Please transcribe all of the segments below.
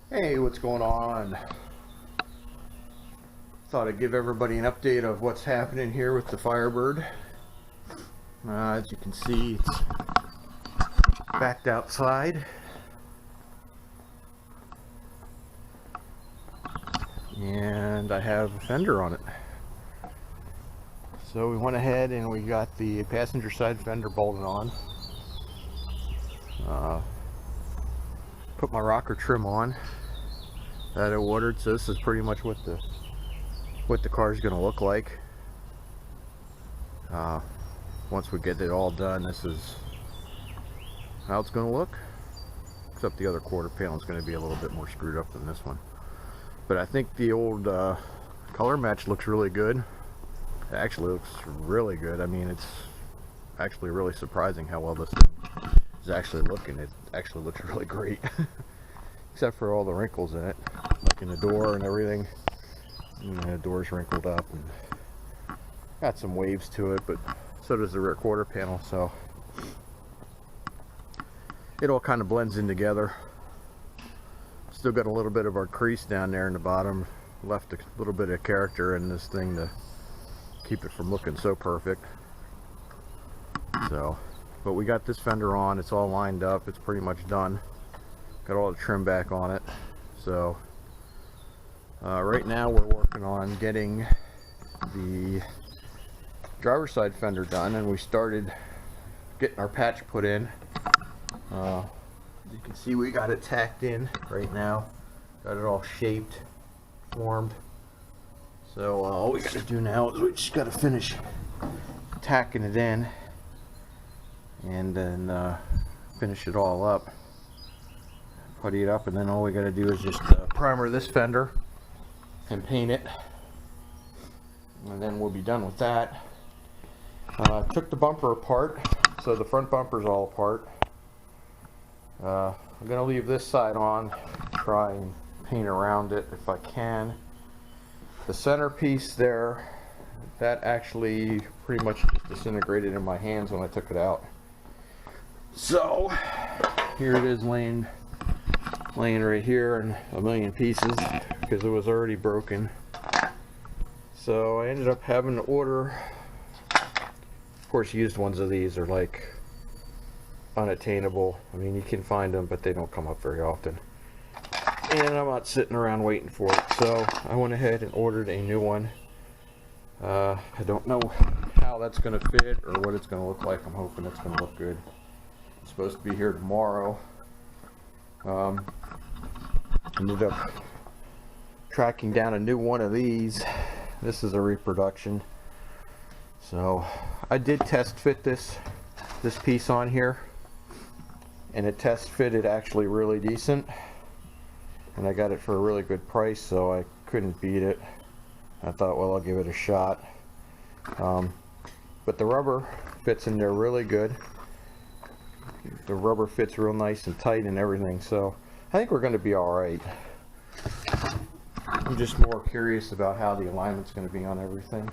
Hey, what's going on? Thought I'd give everybody an update of what's happening here with the Firebird. As you can see, it's backed outside. And I have a fender on it. So we went ahead and we got the passenger side fender bolted on. Put my rocker trim on that I ordered, so this is pretty much what the car is going to look like. Once we get it all done, this is how it's going to look, except the other quarter panel is going to be a little bit more screwed up than this one. But I think the old color match looks really good. It actually looks really good. I mean, it's actually really surprising how well this thing is actually looking. It actually looks really great. Except for all the wrinkles in it, like in the door and everything. And the door's wrinkled up and got some waves to it, but so does the rear quarter panel, so it all kind of blends in together. Still got a little bit of our crease down there in the bottom, left a little bit of character in this thing to keep it from looking so perfect. So, but we got this fender on, it's all lined up, it's pretty much done. Got all the trim back on it. So right now we're working on getting the driver's side fender done, and we started getting our patch put in. As you can see, we got it tacked in right now, got it all shaped, formed. So all we got to do now is we just got to finish tacking it in and then finish it all up, putty it up, and then all we got to do is just primer this fender and paint it, and then we'll be done with that. Took the bumper apart, so the front bumper's all apart. I'm gonna leave this side on, try and paint around it if I can. The centerpiece there, that actually pretty much disintegrated in my hands when I took it out. So here it is laying right here in a million pieces because it was already broken. So I ended up having to order, of course used ones of these are like unattainable. I mean, you can find them, but they don't come up very often, and I'm not sitting around waiting for it, so I went ahead and ordered a new one. I don't know how that's going to fit or what it's going to look like. I'm hoping it's going to look good. It's supposed to be here tomorrow. Ended up tracking down a new one of these. This is a reproduction. So I did test fit this piece on here, and it test fitted actually really decent, and I got it for a really good price, so I couldn't beat it. I thought, well, I'll give it a shot. But the rubber fits in there really good. The rubber fits real nice and tight and everything, so I think we're going to be alright. I'm just more curious about how the alignment's going to be on everything.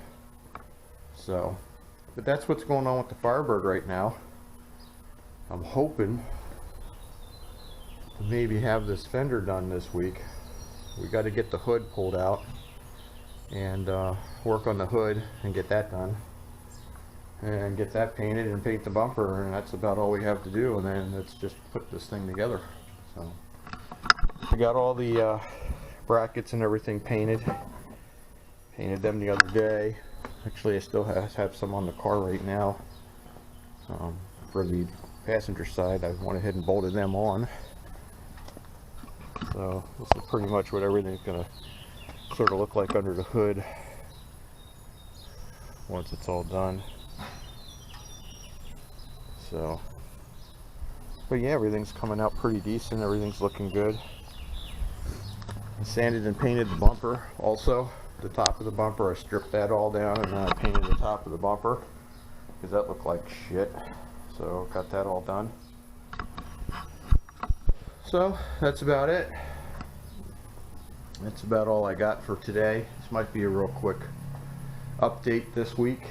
So, but that's what's going on with the Firebird right now. I'm hoping to maybe have this fender done this week. We got to get the hood pulled out and work on the hood and get that done, and get that painted and paint the bumper, and that's about all we have to do, and then let's just put this thing together. So I got all the brackets and everything painted them the other day. Actually, I still have some on the car right now. For the passenger side, I went ahead and bolted them on. So this is pretty much what everything's gonna sort of look like under the hood once it's all done. So, but yeah, everything's coming out pretty decent. Everything's looking good. I sanded and painted the bumper also. The top of the bumper, I stripped that all down, and then I painted the top of the bumper because that looked like shit. So got that all done. So that's about it. That's about all I got for today. This might be a real quick update this week.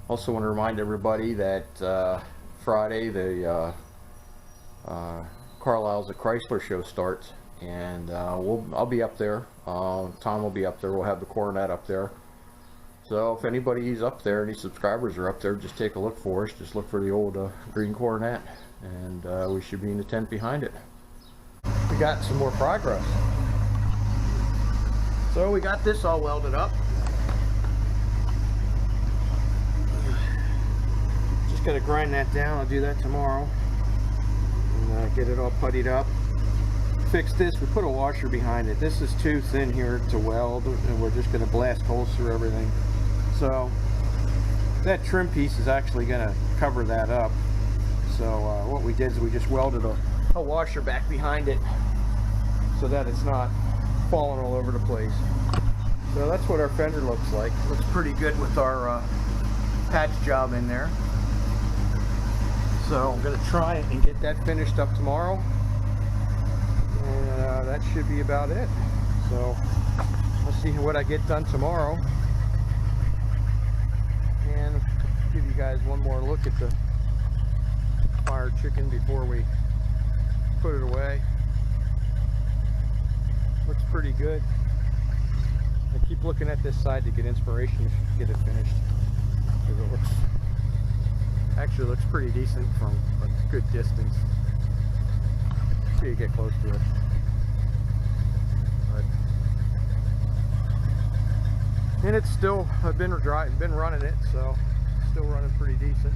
Also want to remind everybody that Friday the Carlisle's a Chrysler show starts, and I'll be up there. Tom will be up there. We'll have the Coronet up there. So if anybody's up there, any subscribers are up there, just take a look for us. Just look for the old green Coronet, and we should be in the tent behind it. We got some more progress. So we got this all welded up. Just gotta grind that down. I'll do that tomorrow, and get it all puttied up. Fix this. We put a washer behind it. This is too thin here to weld, and we're just gonna blast holes through everything. So that trim piece is actually going to cover that up. So what we did is we just welded a washer back behind it so that it's not falling all over the place. So that's what our fender looks like. Looks pretty good with our patch job in there. So I'm going to try and get that finished up tomorrow, and that should be about it. So let's see what I get done tomorrow, and give you guys one more look at the fire chicken before we put it away. Looks pretty good. I keep looking at this side to get inspiration to get it finished, because it looks pretty decent from a good distance. See you get close to it. And it's still, I've been running it, so it's still running pretty decent.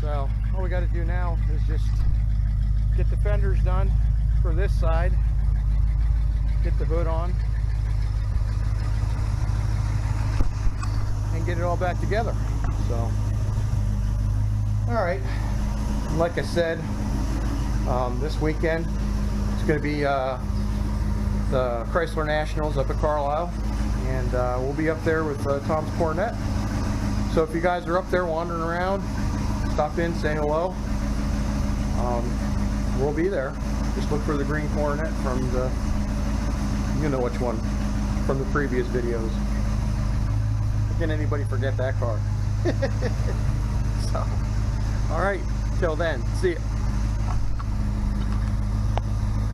So all we got to do now is just get the fenders done for this side, get the hood on, and get it all back together. So, all right, like I said, this weekend it's going to be the Chrysler Nationals up at Carlisle, and we'll be up there with Tom's Coronet. So if you guys are up there wandering around, stop in, say hello. We'll be there. Just look for the green Coronet from the, you know which one, from the previous videos. Can anybody forget that car? So, all right, till then, see ya.